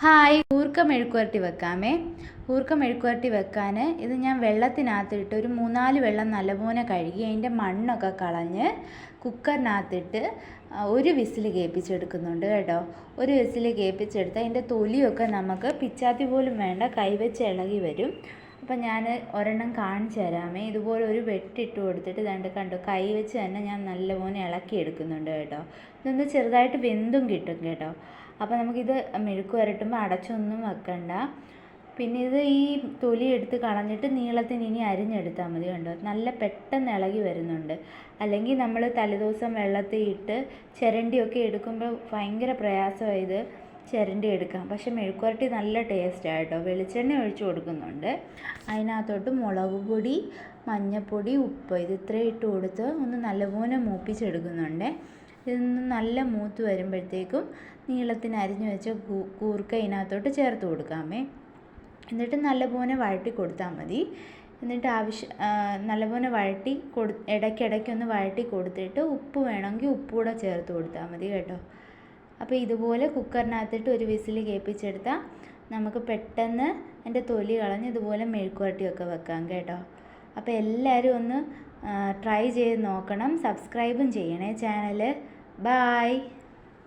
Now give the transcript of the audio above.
Hi, ഊർക്ക മെഴുക്കുവരട്ടി വെക്കാമേ. ഊർക്ക മെഴുക്കുവരട്ടി വെക്കാൻ ഇത് ഞാൻ വെള്ളത്തിനകത്തിട്ട് ഒരു 3-4 വെള്ളം നല്ലപോലെ കഴുകി അതിൻ്റെ മണ്ണൊക്കെ കളഞ്ഞ് കുക്കറിനകത്തിട്ട് ഒരു വിസിൽ കേൾപ്പിച്ചെടുക്കുന്നുണ്ട് കേട്ടോ. ഒരു വിസിൽ കേൾപ്പിച്ചെടുത്ത് അതിൻ്റെ തൊലിയൊക്കെ നമുക്ക് പിച്ചാത്തി പോലും വേണ്ട, കൈവച്ച് ഇളകി വരും. അപ്പം ഞാൻ ഒരെണ്ണം കാണിച്ചു തരാമേ. ഇതുപോലെ ഒരു വെട്ടിട്ട് കൊടുത്തിട്ട് ദണ്ട് കണ്ടു, കൈ വെച്ച് തന്നെ ഞാൻ നല്ലപോലെ ഇളക്കി എടുക്കുന്നുണ്ട് കേട്ടോ. ഇതൊന്ന് ചെറുതായിട്ട് വെന്തും കിട്ടും കേട്ടോ. അപ്പോൾ നമുക്കിത് മെഴുക്ക് വരട്ടുമ്പോൾ അടച്ചൊന്നും വെക്കണ്ട. പിന്നെ ഇത് ഈ തൊലി എടുത്ത് കളഞ്ഞിട്ട് നീളത്തിന് ഇനി അരിഞ്ഞെടുത്താൽ മതി. കണ്ടോ, നല്ല പെട്ടെന്ന് ഇളകി വരുന്നുണ്ട്. അല്ലെങ്കിൽ നമ്മൾ തലേദിവസം വെള്ളത്തിൽ ഇട്ട് ചിരണ്ടിയൊക്കെ എടുക്കുമ്പോൾ ഭയങ്കര പ്രയാസമാണ് ഇത് ചിരണ്ടി എടുക്കാം. പക്ഷെ മെഴുക്കുവരട്ടി നല്ല ടേസ്റ്റാണ് കേട്ടോ. വെളിച്ചെണ്ണ ഒഴിച്ച് കൊടുക്കുന്നുണ്ട്. അതിനകത്തോട്ട് മുളക് പൊടി, മഞ്ഞൾപ്പൊടി, ഉപ്പ് ഇത് ഇത്രയും ഇട്ട് കൊടുത്ത് ഒന്ന് നല്ലപോലെ മൂപ്പിച്ചെടുക്കുന്നുണ്ട്. ഇതൊന്ന് നല്ല മൂത്ത് വരുമ്പോഴത്തേക്കും നീളത്തിന് അരിഞ്ഞു വെച്ച കൂർക്ക ഇതിനകത്തോട്ട് ചേർത്ത് കൊടുക്കാമേ. എന്നിട്ട് നല്ലപോലെ വഴറ്റി കൊടുത്താൽ മതി. എന്നിട്ട് നല്ലപോലെ ഇടയ്ക്കിടയ്ക്കൊന്ന് വഴറ്റി കൊടുത്തിട്ട് ഉപ്പ് വേണമെങ്കിൽ ഉപ്പുകൂടെ ചേർത്ത് കൊടുത്താൽ മതി കേട്ടോ. അപ്പോൾ ഇതുപോലെ കുക്കറിനകത്തിട്ട് ഒരു വിസിൽ കേൾപ്പിച്ചെടുത്താൽ നമുക്ക് പെട്ടെന്ന് അതിൻ്റെ തൊലി കളഞ്ഞ് ഇതുപോലെ മെഴുക്കുവരട്ടിയൊക്കെ വെക്കാം കേട്ടോ. അപ്പോൾ എല്ലാവരും ഒന്ന് ട്രൈ ചെയ്ത് നോക്കണം. സബ്സ്ക്രൈബും ചെയ്യണേ ചാനൽ. ബായ്.